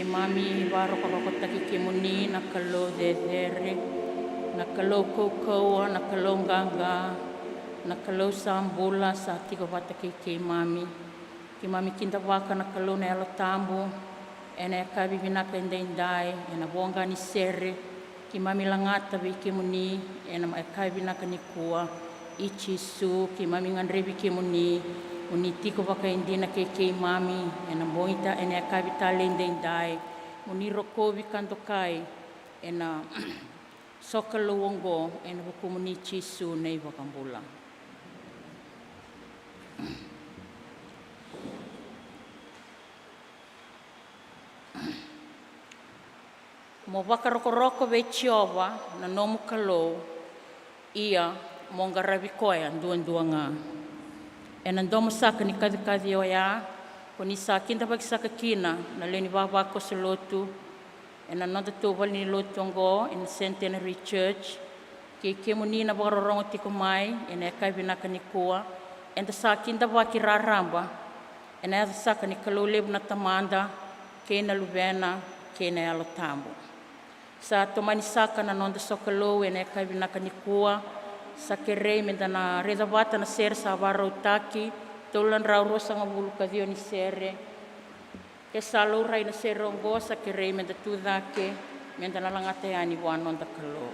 mami waroko taki ke muni na kalo dedere, na kalo koukoua, na kalo nganga, na kalo sambula sa tiko wata ke mami. Ke mami kinta waka na kalo na alo tambu, ena e kabi vinaka indai, ena wonga ni sere, ke mami langata vi ke muni, ena ma e kabi vinaka ni kua, ichi su, ke mami ngandrevi ke muni, uni tiko waka indina ke mami, ena moita ena e kabi tale indai, uni rokovi kantokai, ena Sokalou ongo, ena wuku muni chisu nei wakambula. Mo wakaroko ve chiova na nomu kalou, ia monga ravikoia duanga. Ena ndomo saka ni kadhi o ya, koni sa kinta baki saka kina na leni wawako sa lotu, ena nonta tuwal ni lotu ongo in Centenary Church, ke muni na wakarorongo tiko mai, ena e kaibinaka ni kua, ena sa kinta waki raramba, ena e saka ni kalou lebu na tamanda, ke na luvena, ke na alo tambu. Sa tomani saka na nonda Sokalou ena e kaibinaka ni kua, sa kerei menda na reda wata na sere sa warau taki, taulan rau rosa nga wulu kadio ni sere. Ke salau rai na sere ongo sa kerei menda tudake, menda na langate ani wa nonda Kalou.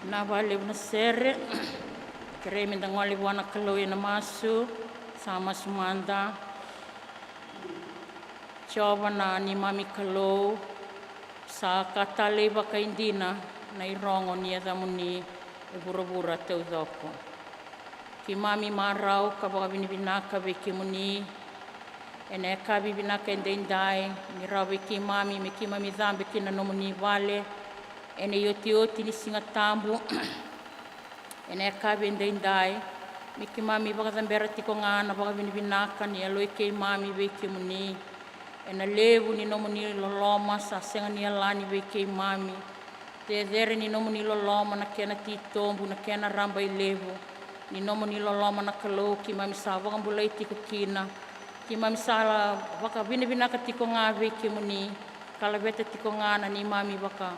Na vale na sere. Kere me dangwali wana Sokalou ena masu. Sa masu manda. Chova na ni mami Sokalou. Sa katale waka indina. Na irongo ni adamuni. E bura tau doko. Ki mami marau ka waka vinaka ve ki muni. E ne ka vinaka e ndendai. Ni rawe ki mami me ki mami zambe ki na nomuni vale. E ne oti ni singa tambu. E ne ka ve ndendai. Me ki mami waka zambera tiko ngana waka vinaka ni aloi ki mami ve ki muni. E na levu ni nomuni loloma sa senga ni alani ve ki mami. Te dere ni nomuni loloma na kena titombu na kena ramba I levu. Ni nomuni loloma na Sokalou ki mami sa waka mbulai tiko kina. Ki mami sa waka vinaka tiko ngā ve ki muni. Kala veta tiko ngana ni mami waka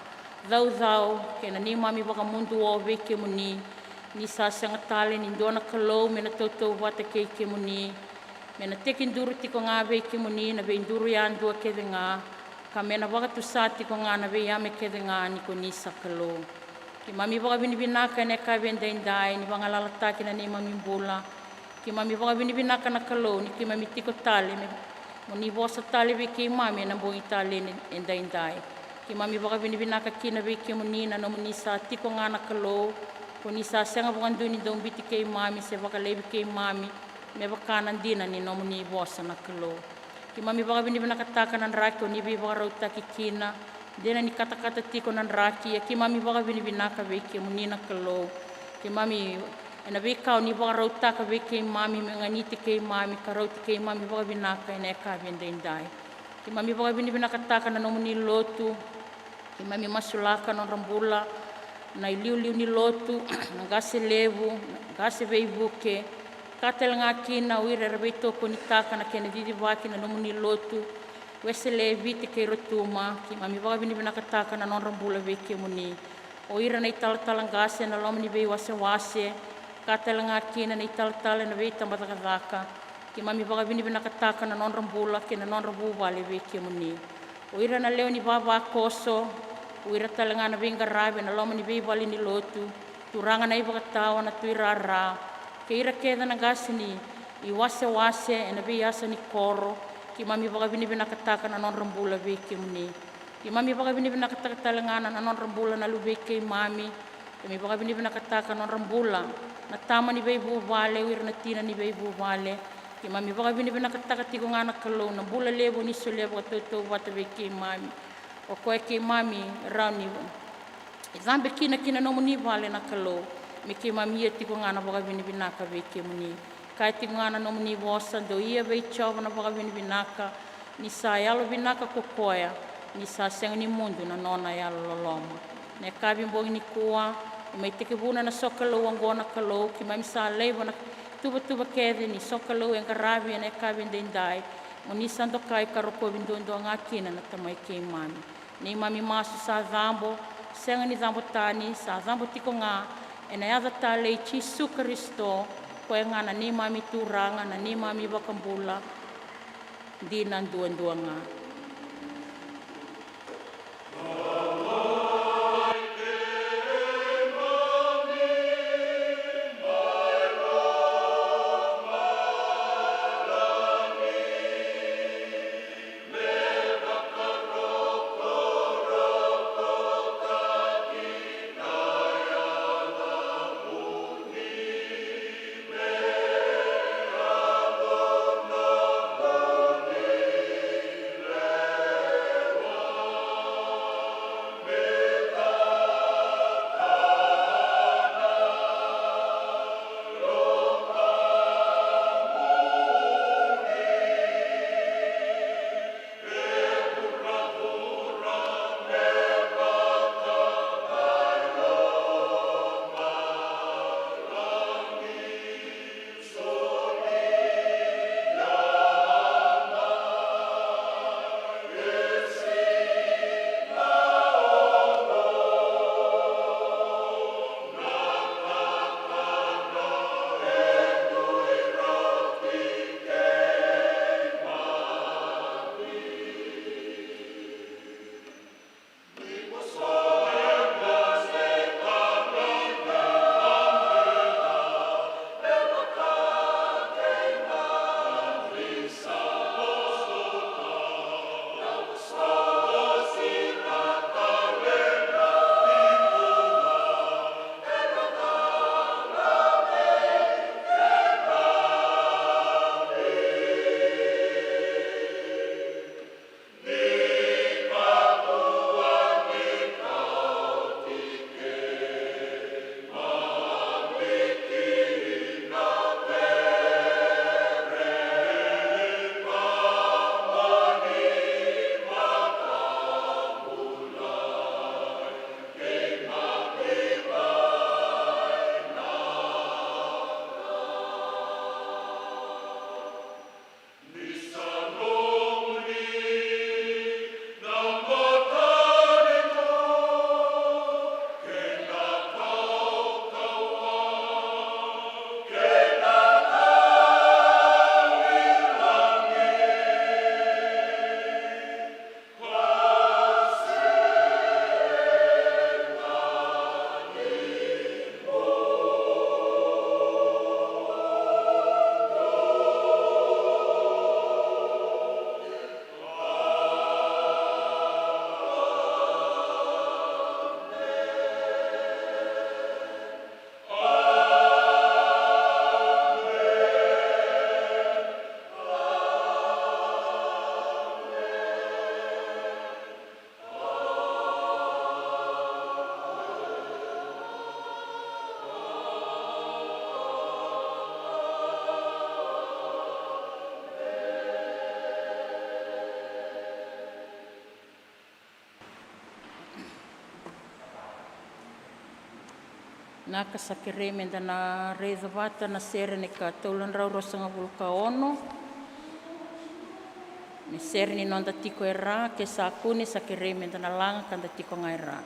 zau. Kena ni mami waka mundu o ve ki muni. Ni sa senga tale ni ndona Sokalou me na tautou wata ke ki muni. Me na teki nduru tiko ngā ve ki muni na ve nduru ya ndua kede ngā. Ka me na waka tu sa tiko ngā na ve yame kede ngā ni ko ni Sokalou. Ki mami waka vinaka ne ka ve ndendai ni wanga lalataki na ni mami mbula. Ki mami waka vinaka na Sokalou ni ki mami tiko tale me mo ni vosa tale ve ki mami na bongi tale e ndendai. Ki mami waka vinaka kina ve ki muni na no ni sa tiko ngā na Sokalou. Ko ni sa senga waka nduni dong biti ki mami se waka levi ki mami. Me waka nandina ni no ni vosa na Sokalou. Ki mami waka vinaka taka na raki o ni vi waka rautaki kina. Dena ni kata tiko na raki ya ki mami waka vinaka ve ki muni na Sokalou. Ki mami ena ve kau ni waka rautaka ve ki mami me nganiti ki mami ka rauti ki mami waka vinaka ena e ka vendendai. Ki mami waka vinaka taka na no ni lotu. Ki mami masulaka no rambula. Na liu ni lotu. Na gase levu. Gase veivuke. Katel ngā kina uira rewei toko ni taka na kena didi waki na no ni lotu. Wese le vite kei rotuma. Ki mami waka vinaka taka na no rambula ve ki muni. O ira na talatala ngase na loma ni vei wase. Katel ngā kina na talatala na vei tambatakadaka. Ki mami waka vinaka taka na non rambula ke na non rambu wale ve ki muni. O ira na leo ni wawa koso. O ira tala ngā na venga rawe na loma ni vei wale ni lotu. Turanga na iwa katawa na tuira ra. Ke ira keda na gasi ni I wase e na vei asa ni koro. Ki mami waka vinaka taka na non rambula ve ki muni. Ki mami waka vinaka taka tala ngana na non rambula na lu ve ki mami. Ki mami waka vinaka taka non rambula. Na tama ni vei vale, uira na tina ni vei vale. Ki mami waka vinaka taka tiko ngana Sokalou na bula levo ni so levo tautou wata ve ki mami. O koe ki mami rau ni zambe kina no muni vale na Sokalou. Me ki mami ia tiko ngana waka vinaka ve ki muni. Kai tiko ngana no muni vosa do ia vei chova na waka vinaka. Ni sa yalo vinaka kokoea. Ni sa senga ni mundu na nona yalo loloma. Ne kavi mbongi ni kua. Mai teke vuna na Sokalou angona Sokalou. Ki mami sa leiva na tuba kede ni Sokalou e ngaravi e kavi ndendai. O ni sando kai karoko vindondo ngā kina na tamai ki mami. Ni mami masu sa zambo. Senga ni zambo tani. Sa zambo tiko ngā. E na yada tale I Chisu Kristo. Koe ngana ni mami turanga na ni mami wakambula. Di na ndua ngā. Na kasakere menda na reidhavata na sere ni ka taulan rau rosanga vulka ono. Ni sere ni nonda tiko e rā ke sakuni sakere menda na langa kanda tiko ngai rā.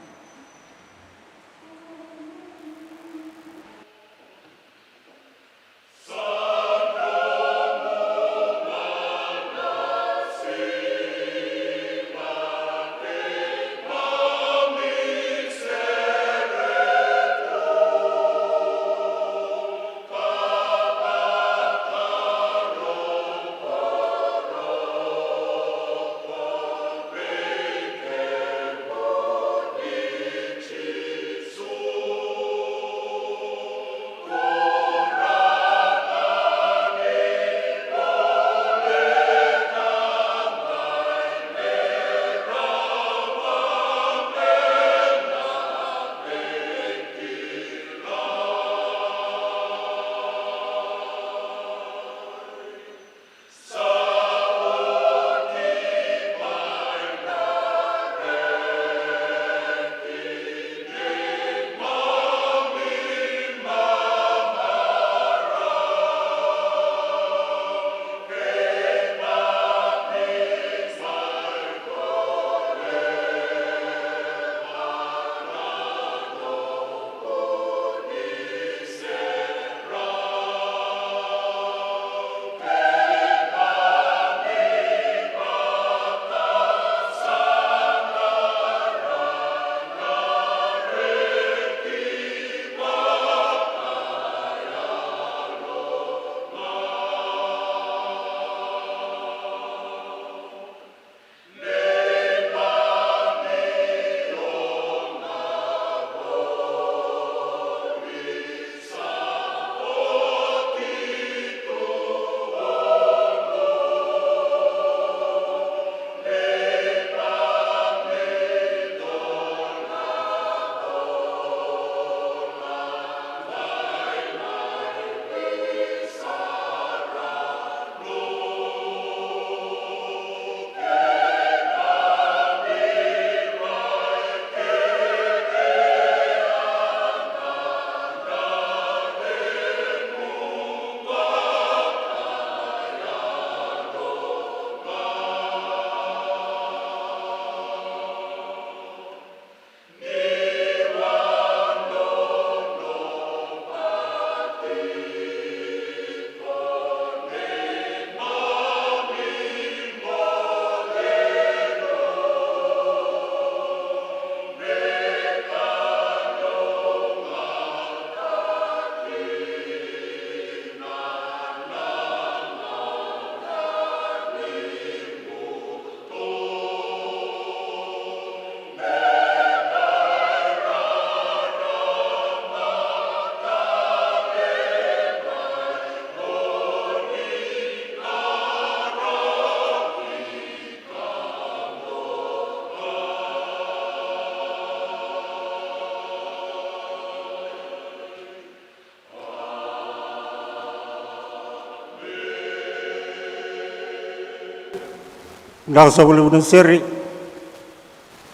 Sokalou ena 5am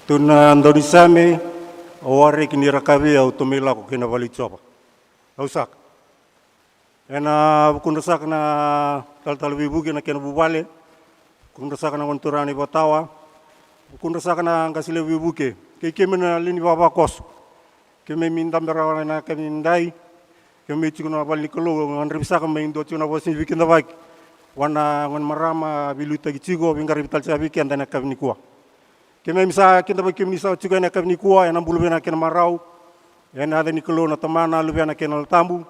tuna andonisame aware kini rakavi au tomilako kina valitsopa. Ausak. Ena kundasak na tal vibuki na kena bubale. Kundasak na konturani batawa. Kundasak na ngasile vibuke. Kemena lini baba kos. Keme mindambera na kemindai. Keme chikuna bali kolo anribisaka maindo chuna bosin vikinda baki. Wana marama biluta gichigo bingari vital sabi kenda na kavnikua. Keme misa kenda baki misa chigo na kavnikua ena bulubena kena marau. Ena ada ni kolo na tamana lubena kena tambu.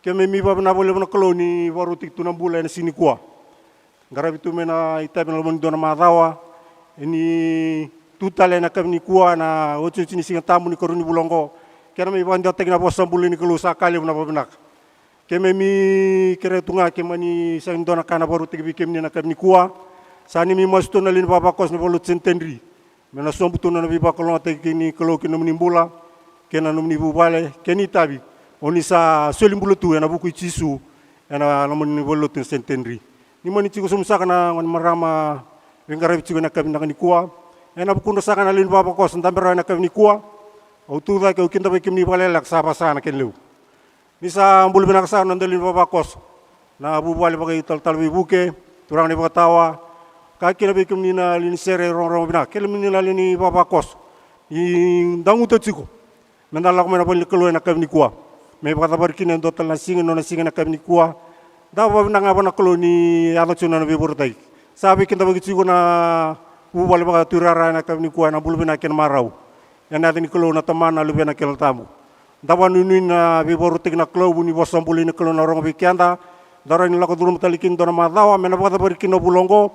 Keme mi baba na boleh na kolo ni warutik tunambula ena sinikua. Garabi tu mena itabe na lomondo na madawa. Ini tutale na kavnikua na ocho chini singa tambu ni koruni bulongo. Kena mi banda tegna bosan bulu ni kolo sakali na babenak. Keme mi kere tunga kemani sa indona kana baru tegi kemni na kemni kuwa sani mi masto na lin baba kos na bolu Centenary mena sombu tuna na biba kolon tegi ni kolo kino mnimbula kena no mnibubale keni tabi oni sa solimbulu tu na buku chisu ena no mnibolo tin Centenary ni mani chigo sumsaka na ngon marama wengara chigo na kemni na kuwa ena buku ndo saka na lin baba kos ndambera na kemni kuwa au tu dai kau kinta bekim ni balelak sa pasana ken leu ni sa ambul bina sa nandalin babakos na bubali bagai tal buke turang ni batawa kaki na bekim ni na lini sere rong bina kel ni na lini babakos i dangu tetsiko mendala ko mena bali kelo na kabni kuwa me bata barkin ndo tal na singa no na singa na kabni kuwa da ba na ngaba na kelo ni ada chuna na biburtai sabi kinta bagi tsiko na bubali bagai turara na kabni kuwa na bulbina ken marau yana ni kelo na tamana lubena kel tamu dawa nuni na biboru tik na kelo buni bosam buli na kelo na rong bikianda dara ni lako durum talikin dona madawa mena bata barkin no bulongo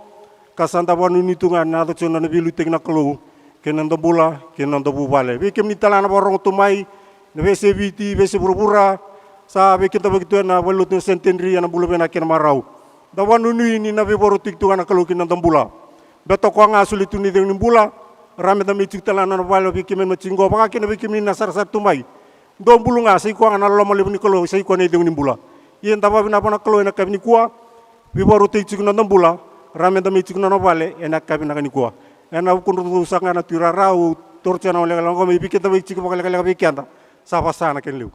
kasanda wa nuni tunga na ada chuna na bilu tik na kelo kenan do bula kenan do bubale bikim ni talana borong tumai na bese biti bese burubura sa bikin ta begitu na walut ni Centenary na bulu bena ken marau dawa nuni ni na biboru tik tunga na kelo kenan do bula beto ko nga sulitu ni ding bula rame da mitik talana na walo bikim no chingo baka ken bikim ni na sar tumai do bulu nga sai ko nga lo mo lebni kelo sai ko ne ding ni bula yen dawa bina bona kelo na kabni kuwa biboru tik chigno do bula rame da mitik no wale ena kabina kani kuwa ena kundu sanga na turarau torchana ole lango me biketa be chiko bakale kala bikianda sa pasana ken liu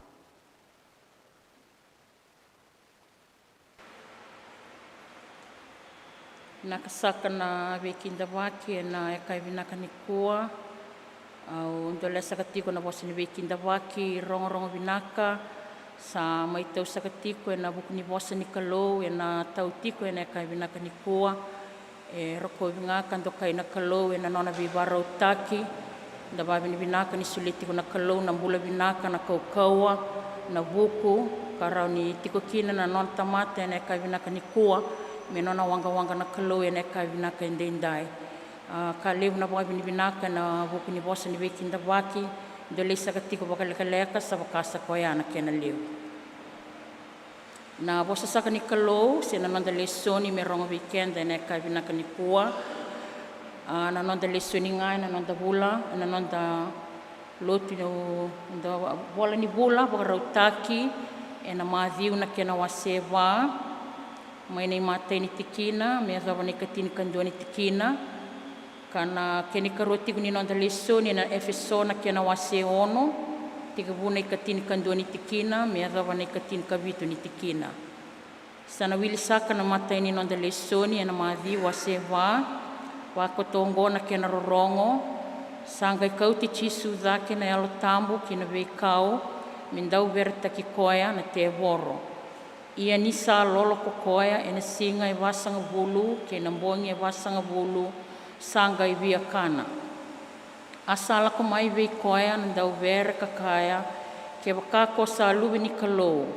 nakasaka na bikinda waki na ekai vinaka ni kua au ndole sakatiko na bosi ni bikinda waki rongo vinaka sa mai tau sakatiko na buku ni bosi ni kalo na tautiko na ekai vinaka ni kua e roko vinga kanto kai na kalo na nona vivara utaki da babi ni vinaka ni suliti na kalo na bula vinaka na kaukaua na buku karau ni tiko kina na non tamate na kai vinaka ni kua me nona wanga na kalo na kai vinaka indai ka levu na babi ni vinaka na buku ni bosa ni wekinda waki dole sakatiko bakaleka sa bakasa koya na kena levu na bosa saka ni kalo se na nonda lesoni me rongo weekend na ka vinaka ni kua na nonda lesoni ngai na nonda bula na nonda lotu no nda bola ni bula barautaki na madhiu na kena waseva mai nei mate ni tikina me za ni katini kandoni tikina kana keni karoti ni nonda lesoni na efeso na kena waseono tiga buna ikatini kandoni tikina me adava na ikatini kavitu ni tikina sana wili saka na mata ini nonda lesoni na madhi waseva wako tongo na kena rorongo sanga ikauti chisu dhake na yalo tambu kina veikau mindau verta kikoya na te voro ia nisa lolo kokoya ena singa i wasanga bulu kena mbongi i wasanga bulu sanga i via kana asala ko mai vei koia na dau vera kakaya ke wakako sa luwe ni kalo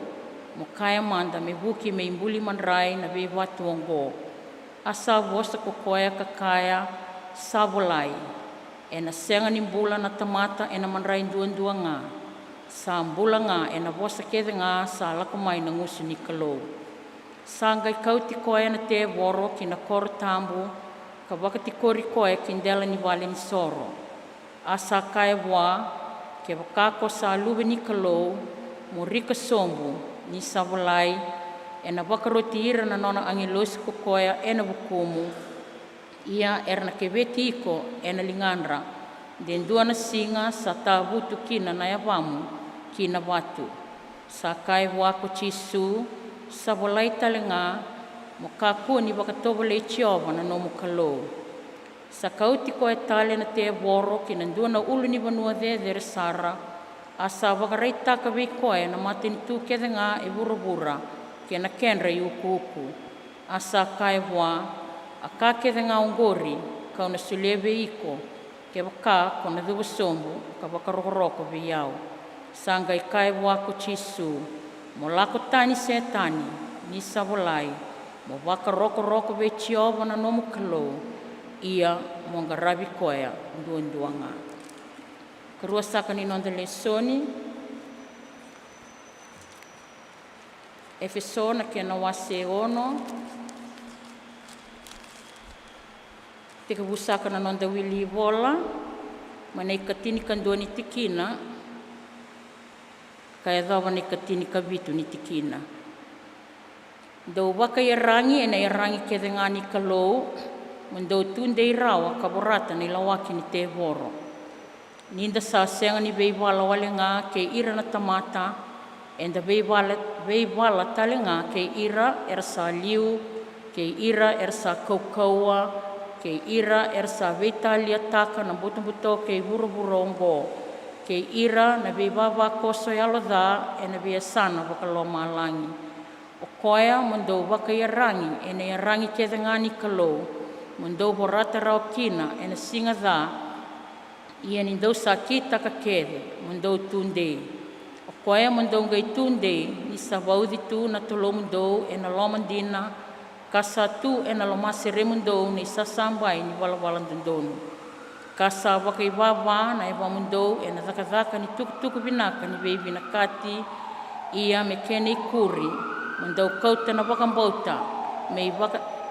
mo kaya manda me buki me imbuli manrai na vei watuongo asa vosa ko koia kakaya savolai ena senga ni mbula na tamata ena manrai dua nga sa mbula nga ena vosa kede nga sa lako mai na ngusu ni kalo sanga ikauti koia na te voro ki na koro tambu ka wakati kori koia kindela ni vale ni soro asa kai wa ke wakako sa luwe ni kalo mo rika sombu ni savolai ena wakaroti ira na nona angelosi kokoya ena bukumu ia erna ke vetiko ena linganra den dua na singa sa tabutu kina na yawamu kina watu sa kai wa ko chisu savolai talenga mo kako ni wakatobole chiova na nomu kalo sa kauti ko etale na te voro ki nandua na ulu ni vanua de sara asa wakarai taka vei koe na mate ni tu kede nga e burubura ke na kenra i uku asa kai wa a ka kede nga ongori ka una suleve iko ke waka ko na duwa sombu ka wakaroroko vei au sanga i kai wa ko chisu mo lako tani setani ni savolai mo wakaroko vei chiova na nomu kalo ia monga rabi koea duanga karua saka ni nonda lesoni efeso na kena wase ono tika busaka na nonda wili vola mana ikatini kandoni tikina kaya dawa na ikatini kavitu ni tikina do waka yarangi ena yarangi kedengani kalou Mendo tunde rawa kaborata ni lawaki ni te voro. Ninda sa senga ni veivala wale ngā ke ira na tamata, e da veivala tale ngā ke ira era sa liu, ke ira era sa kaukaua, ke ira era sa veitalia taka na buto ke vuruvurongo, ke ira na veivava koso e alo dha e na veasana wakaloa malangi. O koea mandou waka ia rangi e na ia rangi ke ngani kalou, mandou horata rao kina e na singa dha, ia ni dau sa kita ka kede, mandou tunde. O koea mandou ngai tunde, ni sa waudi tu na tolo mandou e na lomandina, kasa tu e na lomasere mandou ni sa sambai ni walawalan dandonu. Kasa wakai wawa na e wamandou e na dhaka ni tukutuku vinaka ni veivi na kati, ia me kene kuri, mandou kauta na wakambauta,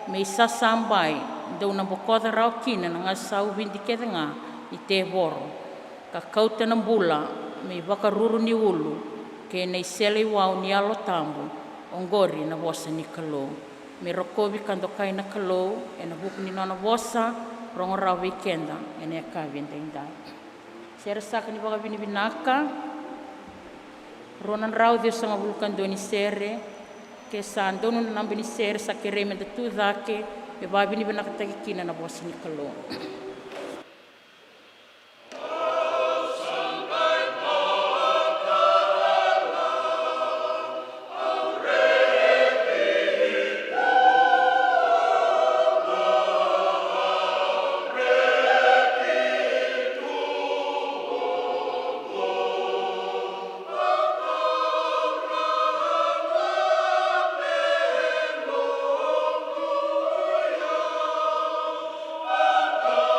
me sa sambai, mandou na bokoda rao kina na ngasau vindi kede ngā, i te woro. Ka kauta na mbula, me wakaruru ni ulu, ke nei sele wau ni alo tambu, ongori na wosa ni kalou. Me rokovi kandokai na kalou, e na buku ni nona wosa, rongo rau weekenda, e ne kawi ndai. Sera saka ni waka vini vinaka, ronan rau dio sanga vulkan do ni sere, ke sa andonu na nambi ni sere sa ke reme da tu dhake, e wabi ni vinaka takikina na wosa ni kalou. Oh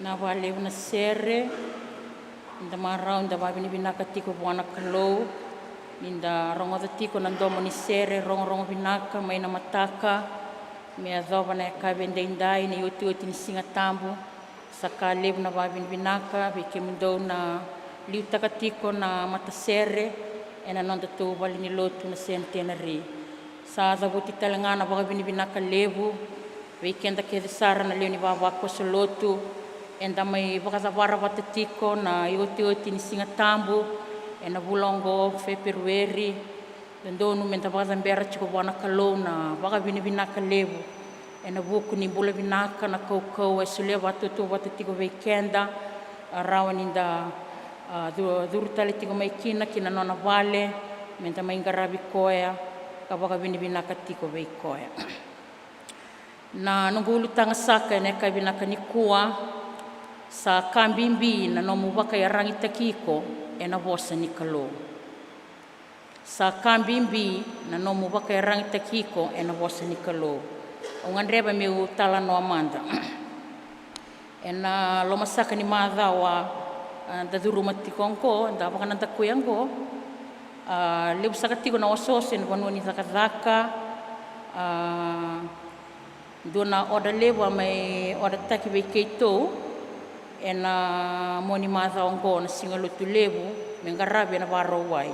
na wale una sere inda marau inda wabini binaka tiko buana kalou inda rongo da tiko na ndomo ni sere rongo binaka mai na mataka me adova na kabe ndai ni uti ni singa tambu saka levu na wabini binaka beke mundou na liu takatiko na mata sere ena nonda tu wali ni lotu na Centenary sa zabuti talangana wabini binaka levu weekenda ke sara na leo ni baba ko solotu enda mai wakazawara watatiko na ioti ni singa tambu ena bulongo February ndonu menta wakazambera chiko wana kalou na wakabini binaka levu ena buku ni bula binaka na kau esule watatiko weekenda rawan inda durutali tiko mai kina nona wale menta mai ngarabi koya ka wakabini binaka tiko weikoya na nungulu tanga saka ne ka binaka ni kuwa sa kambimbi na nomu waka ya rangi takiko ena vosa ni kalou sa kambimbi na nomu waka ya rangi takiko ena vosa ni kalou ungandreba me utala no amanda ena loma saka ni madha wa da duruma tikonko da waka nanta kuyango lebu saka tiko na wasose ni wanua ni zaka dona oda lewa mai oda taki weikeito ena moni madha ongo na singa lutu levu mengarabe na waro wai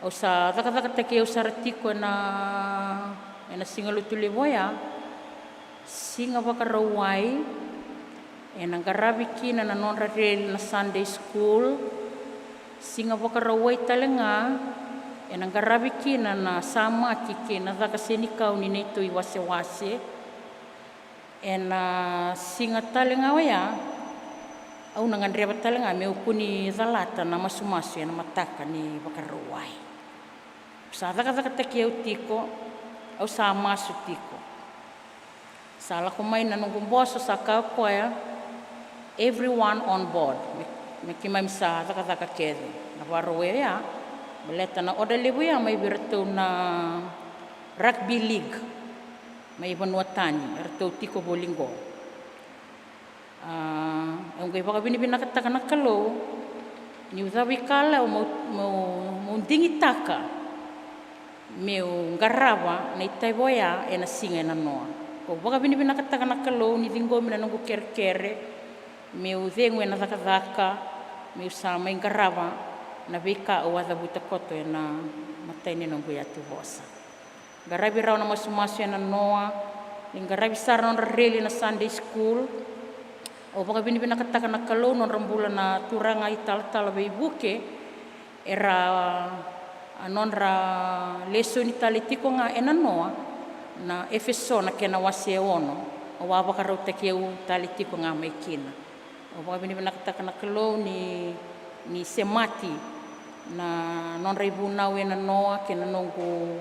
Au sa thaka take au sa ratiko ena singalu tuli voia, singa wakarawai, ena garavi kina na non rareli na Sunday school, singa wakarawai talenga, ena garavi kina na samaki kina thaka senikau ni neito I wase, ena singa talenga oia, au na ngandreva talenga me ukuni thalata na masumasu ena mataka ni wakarawai. Sa thaka take au tiko, au sa masu tiko. Sa lako mai na nungu boso sa kaukoia, everyone on board. Me kimai sa thaka kede. Na warawe ya, beleta na oda lebu ya mai biratou na rugby league. Mai Vanuatani, ratou tiko bolingo. Ang gay baka binibina kataka na kalau, ni uthawi kala o mau dingi taka. Meu garava na itai voia ena singa ena noa. Ko baka binibina kataka na kalau ni dingo mina nungu kere, meu dhengu ena thaka, meu sama garava na vika o adha buta koto ena mataini nungu yatu vosa. Garabi rau na masumasu ena noa, ni garabi sara non rareli na Sunday school, o baka binibina kataka na kalau non rambula na turanga I tala veibuke, era anon ra leso ni tali tiko nga ena noa na Efeso na kena wase ono o wa baka rau take u tali tiko nga mai kina o baka binibina kataka na kalau ni semati na non reibu nau ena noa kena nongu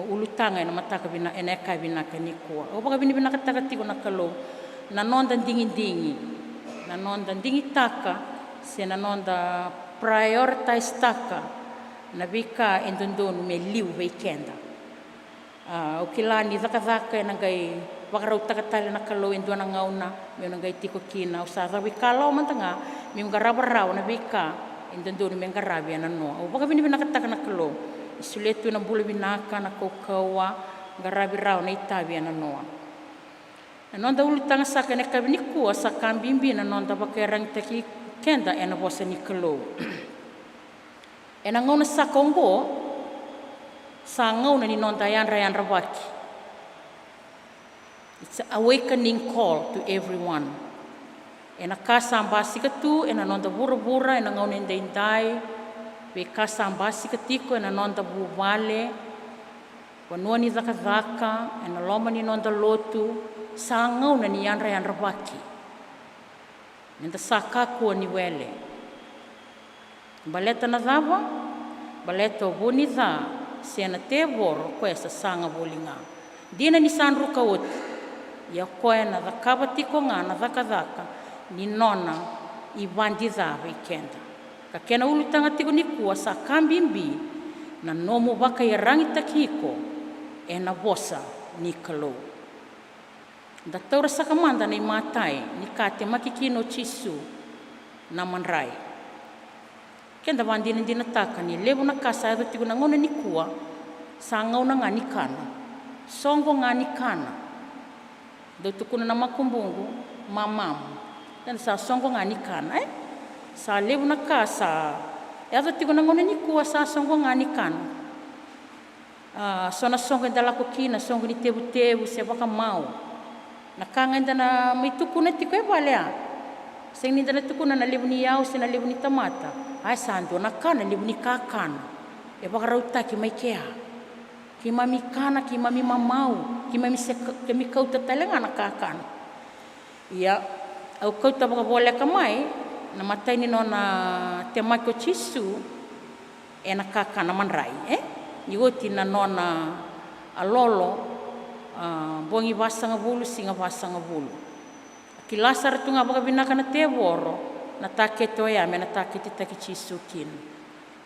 ulutanga ena mataka bina ena eka bina kanikua o baka binibina kataka tiko na kalau na non dan dingi taka se na non da prioritize taka na vika endondonu me liu veikenda. O kilani thaka ena gai wakarau takatale na kalau endona ngauna me na gai tiko kina o sa thawi kalau mantanga me ngarabarau na vika endondonu me ngarabi ana noa. O baka binibina kataka na kalau isuletu na bula binaka na kaukaua ngarabi rau na itabi ana noa. Na non da ulutanga saka ena kabinikua sa kambimbi na non da bakerang taki kenda ena vosa ni kalau. Ena ngauna sa Kongo, sa ngauna ni non dayan waki. It's an awakening call to everyone. Ena kasa ambasi katu, ena non da bura-bura, ena ngauna indai, we kasa ambasi katiko, ena non da buwale, wanua ni dhaka, ena loma ni non da lotu, sa ngauna ni yan waki. Nenda sa kakua ni wele. Baleta na dhava, baleta o boni dha, sena te voro koe sa sanga bolinga. Dina ni sanru kaoti, ia koe na dhakava tiko nga na dhaka, ni nona I bandi dhava I kenda. Ka kena ulutanga tiko ni kua sa kambimbi, na nomo waka I rangi takiko, e na vosa ni kalau. Da taura sakamanda na I matai, ni kate makikino chisu, na manrai. Kenda vandina taka ni lebu na kasa ado tigo na ngona ni kua sa ngauna nga ni kana songo nga ni kana do tukuna na makumbungu mamamu dan sa songo nga ni kana sa lebu na kasa ado tigo na ngona ni kua sa songo nga ni kana sona songo ndala ko kina songo ni tebu se baka mau na kanga ndana mai tukuna tiko balea sing ni dana tukuna na lebu ni yau se na lebu ni tamata ai santo na kana lebu ni kakana e baka rauta ki mai kea ki mami kana ki mami mamau ki mami se ki mi kauta talenga na kakana ia au kauta baka bole ka mai na matai ni nona te mai ko chisu e na kakana manrai ni oti na nona alolo bongi vasanga bulu singa vasanga bulu ki lasar tunga baka binaka na te voro na take toya me na take titaki chisu kin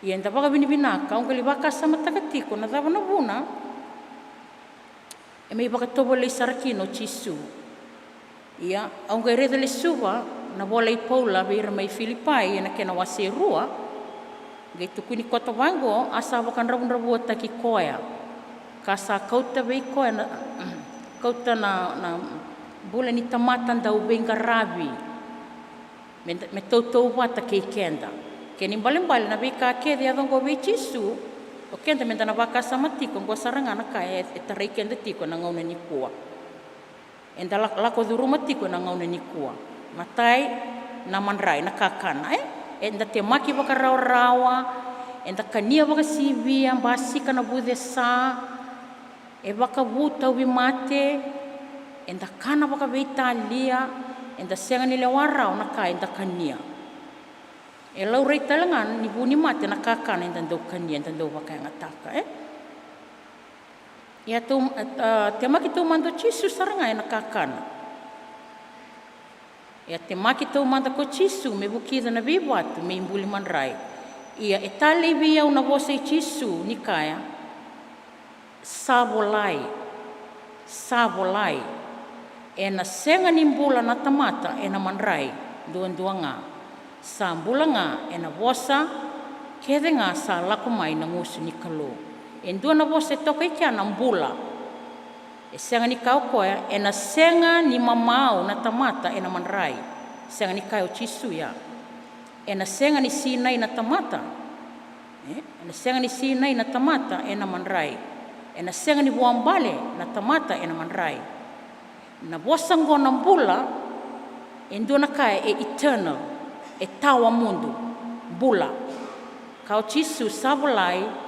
ienda baka binibinaka ang kalibaka sa matakatiko na dava na buna e may baka tobo le sarakino chisu ia ang gaireda le suwa na bola I paula beira mai Filipai na kena wase rua gaitu kuni kota wango asa bakan rabu taki koya kasa kauta bei koya na kauta na bula ni tamatan daw benga rabi me tautou wata kei kenda keni balembale na beka ke dia dongo be chisu O kenda me dana wakasa matiko ngua sarangana ka e tarai kenda tiko na ngauna ni kua. Enda lako dhuru matiko na ngauna ni kua. Matai na manrai na kakana enda te maki waka rawa enda kania waka sivia mbasika na bude sa e waka wuta uwi mate enda kana waka veita lia enda senga ni lewarau na ka enda kania. E lau rei talangan ni buni mate na kakana enda ndau kania enda ndau waka yang ataka Ia tu te maki tu mando chisu saranga na kakana. Ia te maki tau manda ko chisu me bukida na bibatu me imbuli manrai. Ia e tale via una voce chisu ni kaya. Savolai. E na senga ni mbula na tamata e na manrai. Dua nga. Sa mbula nga e na vosa kede nga sa lako mai na ngusu ni kalo. E dua na voce toka ikia na mbula. E senga ni kau koea e na senga ni mamau na tamata e na manrai. Senga ni kau chisu ya. E na senga ni sinai na tamata. E na senga ni sinai na tamata e na manrai. E na senga ni buambale na tamata e na manrai. Na vosango na mbula e dua na kaya e eternal. E tawa mundu. Bula. Kau chisu savolai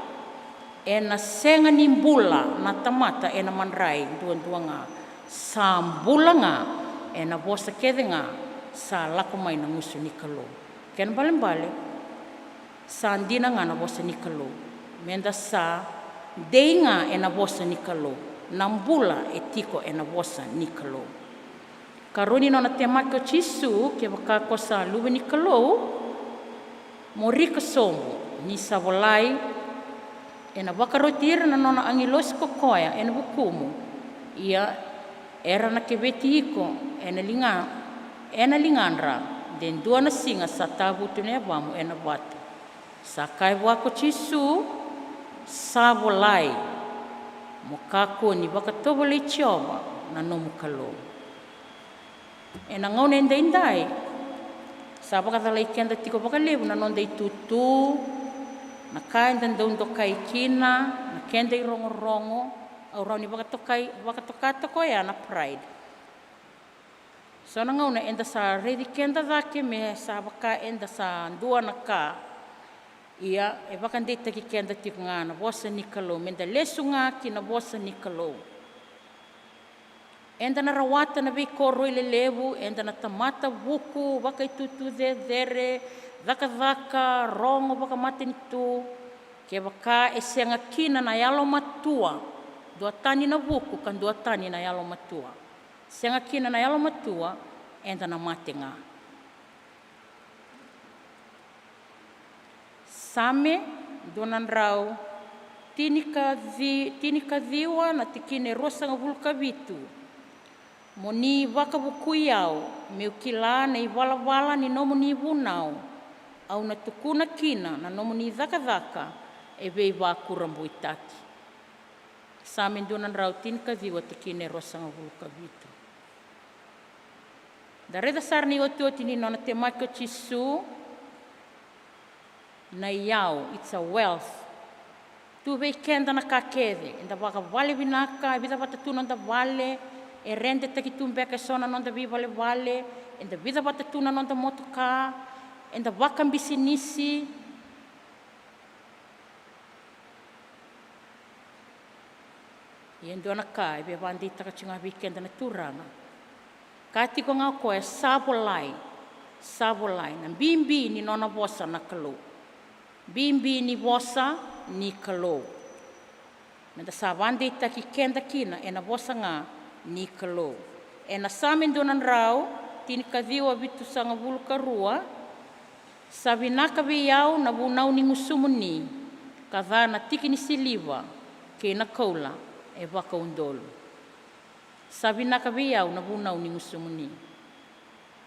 e na senga ni mbula na tamata e na manrai dua nga sa mbula nga e na vosa kede nga sa lako mai na ngusu ni kalo. Ken bale sa andina nga na vosa ni kalo. Menda sa dei nga e na vosa ni kalo. Na mbula e tiko e na vosa ni kalo. Karoni no na te maki o chisu ke wakako sa luwe ni kalo mo rika somo ni savolai e na wakarotira na nona angilosi kokoya e na bukumu. Ia era na kebeti iko e na linganra. Den dua na singa sa tabutu ne abamu e na watu. Sa kai wako chisu savolai. Mo kako ni wakatobo le chioba na nomu kalo. E na ngaune indai. Sa wakatalai kenda tiko wakalevu na nonda tutu. Na kai ndandau kai kina, na kenda i rongo-rongo, au rau ni wakatokata ko ya na pride. So na ngauna enda sa ready kenda dhake me sa waka enda sa dua na ka. Ia e wakandeta ki kenda tiko nga na vosa ni kalo, menda lesu nga ki na vosa ni kalo. Enda na rawata na koro i levu, enda na tamata buku, waka i tutu dhere, dhaka rongo waka mate ni tu ke waka e senga kina na yalo matua dua tani na buku kan dua tani na yalo matua senga kina na yalo matua enda na mate nga same donan rau tini ka dhiwa na tikine rosa nga vulka vitu moni waka buku yao meukila na iwala ni nomu ni vunau au na tukuna kina na nomu ni dhaka e vei wakurambu itaki. Sa mendunan rau tinka viwa tikine rosa nga vulka vitu. Dareda sarni otuoti ni nona te maki o chisu na iau, it's a wealth. Tu vei kenda na kakere, enda waka vale vinaka, vida wata tu nonda vale, e rende taki tumbeka sona nonda vi vale, enda vida wata tu na nonda motoka, enda waka bisinisi iendo na ka e wandi taka chinga weekend na turanga kati ko nga ko e savolai na bimbi ni nona vosa na kalo bimbi ni vosa ni kalo menda sa wandi taki kenda kina e na vosa nga ni kalo e na samen donan rau tini kadhiwa vitu sanga vulka rua sabinaka viau na bunau ni ngusumuni kadha na tiki ni siliva ke na kaula e waka undolo sabinaka viau na bunau ni ngusumuni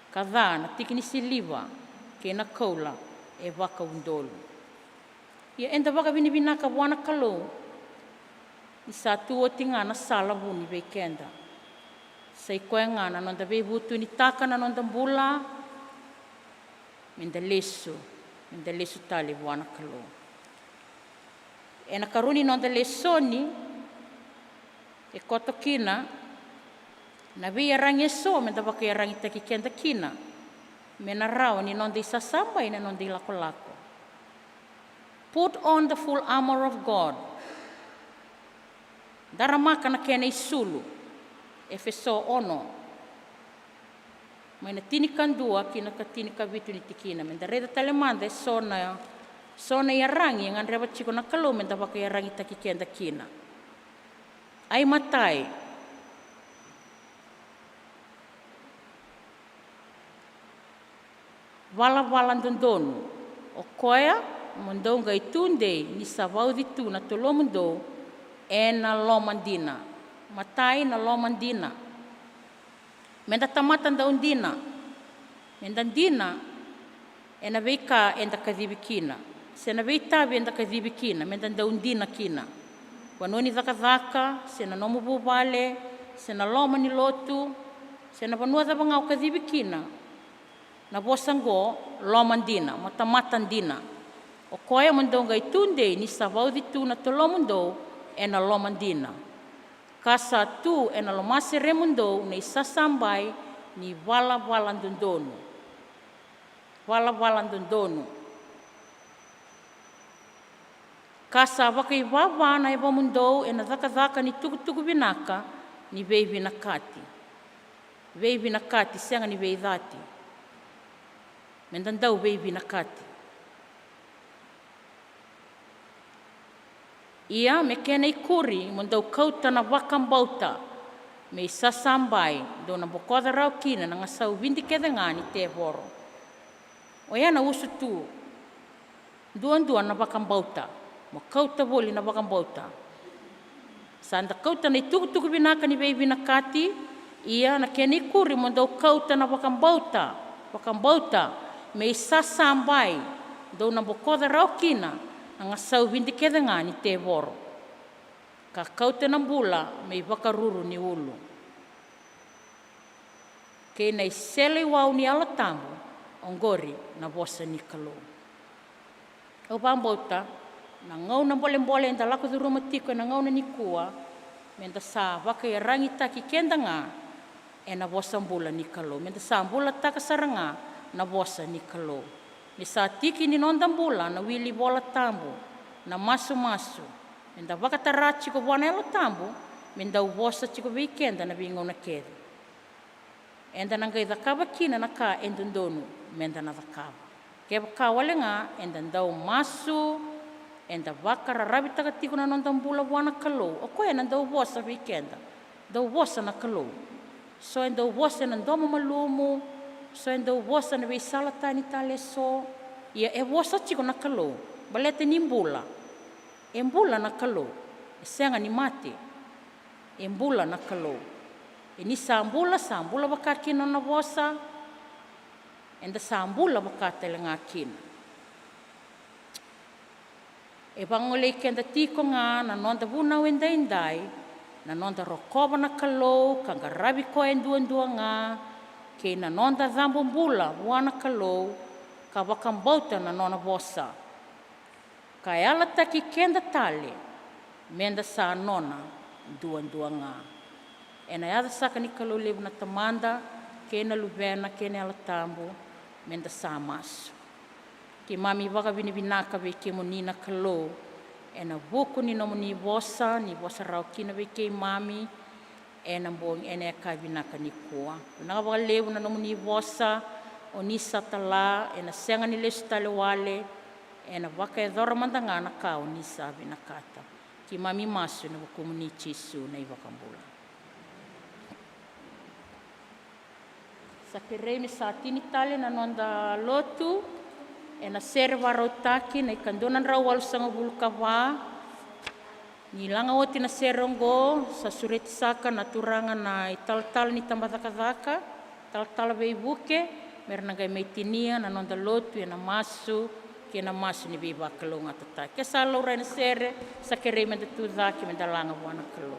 kadha na tiki ni siliva ke na kaula e waka undolo ia enda waka binaka wana kalo i satu o tinga na sala buni weekenda sai koenga na nonda ve butu ni taka na nonda bula menda lesu tali wana kalo E na karuni nonda le soni, e koto kina, na via rangi so, me da waka ia rangi taki kenda kina, me na rao ni nonda i sasamba ina nonda i lako lako. Put on the full armor of God. Daramaka na kena i sulu, Efeso ono. Mai na tini kandua, kina ka tini ka vitu ni tikina, me da reda talemanda e sona ia rangi, ngan reba chiko na kalau me da waka ia rangi taki kenda kina. Ai matai, wala dondonu, o koea, mondou ngai tundei, ni sa vaudi tu na tolo mondou, e na lomandina. Matai na lomandina. Menda tamatan da undina. Menda dina, e na veika enda kadhibikina. Se na veitavi enda kadhibikina, menda da undina kina. Wanoni dhaka, se na nomu bubale, se na loma ni lotu, se na vanua dha bangau kadhibikina. Na bosango lomandina, matamatan dina. O koea mondou ngai tundei, ni sa vaudi tu na tolo mondou, e na lomandina. Kasa tu e na lomase remundou na isasambai ni wala dondonu. Wala dondonu. Kasa waka i wawana e wamundou e na dhaka ni tuku vinaka ni vei vinakati. Vei vinakati senga ni vei dhati. Mendandau vei vinakati. Ia me kena i kuri mondou kauta na wakambauta me i sasambai do na bokoda rau kina na ngasau vindi kedengani te voro. O ia na usu tu duan na wakambauta mo kauta voli na wakambauta. Sanda kauta na i tuku vinaka ni vei vinakati ia na kena i kuri mondou kauta na wakambauta me i sasambai do na bokoda rau kina na ngasau vindi kedengani te voro. Ka kauta na bula me i wakaruru ni ulu. Kei na i sele wau ni ala tambu, ongori na bosa ni kalau. O bambauta, na ngau na bole enda lako du rumatiko na ngau na ni kua, menda sa waka i rangi taki kenda nga, e na bosa bula ni kalau. Menda sa bula taka saranga, na bosa ni kalau. Ni sa tiki ni nonda bula na wili bola tambu, na masu. Menda wakatara chiko wana elo tambu, menda ubosa chiko weekenda na vingo na kedi. Enda nangai dhakaba kina na ka endondonu, menda na dhakaba. Keba ka wale nga, enda ndau masu, enda wakara rabi takatiko na nonda bula wana kalau. O koe enda ubosa weekenda, da ubosa na kalau. So enda ubosa na ndomo malumu, so enda ubosa na weisala tani tale so, ia e ubosa chiko na kalau. Balete ni mbula. E mbula na kalau. E senga ni mate. E mbula na kalau. E ni sambula wakakina na bosa. Enda sambula wakatele ngakina. E bangole kenda tiko nga na nonda vuna wenda indai. Na nonda rokoba na kalau. Kanga rabi koe endua nga. Kei na nonda dhambu mbula wana kalau. Ka wakambauta na nona bosa. Ka ala taki kenda tale, menda sa nona dua nga. E na yada saka ni kalau lebu na tamanda, kena luvena, kena ala tambu, menda sa masu. Ki mami waka vinaka ve ke monina kalau, e na vuku ni no ni bosa rau kina ve ke mami, e na mbong ene ka vinaka ni kua. Na waka lebu na no ni bosa, o ni satala, e na senga ni lesu tale wale, e na waka e dhora mandanga na kao ni sabi na kata. Ki mami masu na wakumuni chisu na iwakambula. Sa kerei ni sa tini tale na nonda lotu, e na sere warau taki na ikandonan rau walu sanga vulkawa, ni langa oti na serongo, sa sureti saka na turanga na ital-tal ni tambadaka-daka, tal-tal veibuke, merna gai meitinia na nonda lotu e na masu, ke na masu ni viva kalau ngata. Ke sa laura na sere, sa kerei menda tudaki menda langa wana kalau.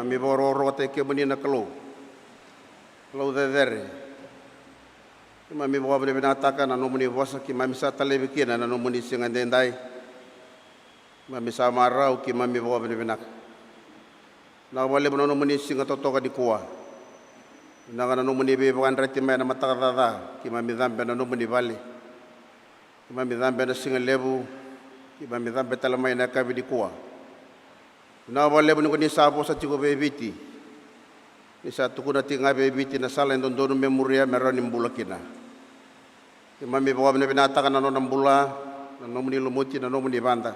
mami bororo te ke muni na kalau dere ki mami bo bele binataka na no muni vosa ki mami sa tale bikina na no muni singa dendai mami sa marau ki mami bo bele binak na wale no muni singa totoka di kuwa na kana no muni be ban reti me na mataka ki mami dambe na no muni vale ki mami dambe na singa lebu ki mami dambe tala mai na kabi di kuwa na wale no ni sapo sa tiko be biti ni sa tukuna tinga be biti na sala ndondonu memoria merani mbulakina ki mami bo bele binataka na no mbula na no muni lumuti na no muni banda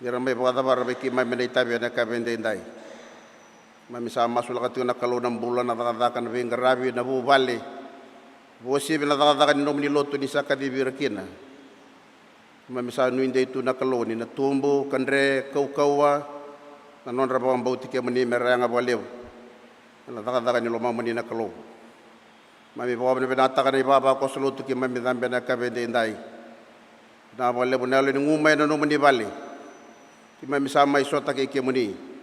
dira mai bo da barbe ki mami na itabe na kabi ndai mami sa masul ka tuna kalau ng bulan na takadakan ng garabi na bubali bosi na takadakan ni nomni loto ni sa kadibirakina mami sa nuinde itu na kalau ni na tumbo kandre kaukawa na non rabang bauti ke mani meranga balew na takadakan ni loma mani na kalau mami bawa na binatakan ni baba ko suluto ki mami dambe na kabende indai na balew na lo ni ngumay na nomni bali ki mami sa mai sota ke mani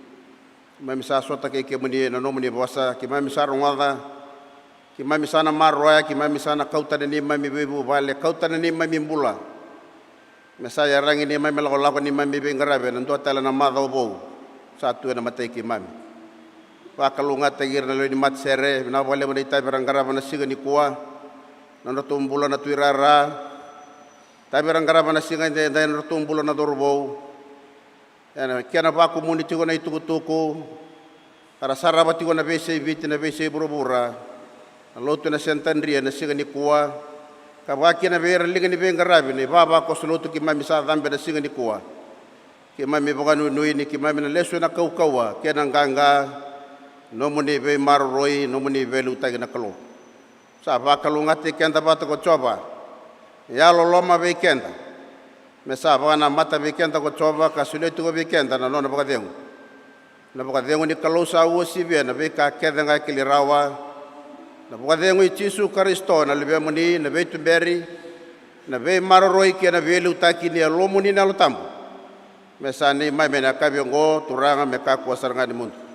mami sa sota ke muni na no muni bosa ki mami sa rongada ki mami sa na marroya ki mami sa na kauta ni mami bebu vale kauta ni mami mbula mesa ya rangi ni mami lako ni mami be ngarabe nan to tala na mada obo satu na matay ki mami pa kalunga tagir na lo ni mat sere na wale mo dita berang garaba na siga ni kuwa na no tumbula na tuirara taberang garaba na siga de na tumbula na dorbo yana kiana ba community ko na itukutuko para saraba ti ko na bese biti na bese burubura na loto na Centenary na siga ni kuwa kabaki na bera liga ni bengarabi ni baba ko suluto ki mami sa dambe na siga ni kuwa ki mami boganu nui ni ki mami na leso na kaukawa kiana nganga no muni be marroi no muni be lutag na kalo sa ba kalungati kenda ba ko choba ya loloma be kenda mesa bana mata bekenda ko choba ka suletu ko bekenda na no na bakadengu ni kalau sa wosi be na be ka kedenga kilirawa na bakadengu Yesu Kristo na lebe muni na be tuberi na be maroroi ke na be lutaki ni alomuni na lutambu mesa ni mai mena kabiongo turanga meka ko saranga ni mundu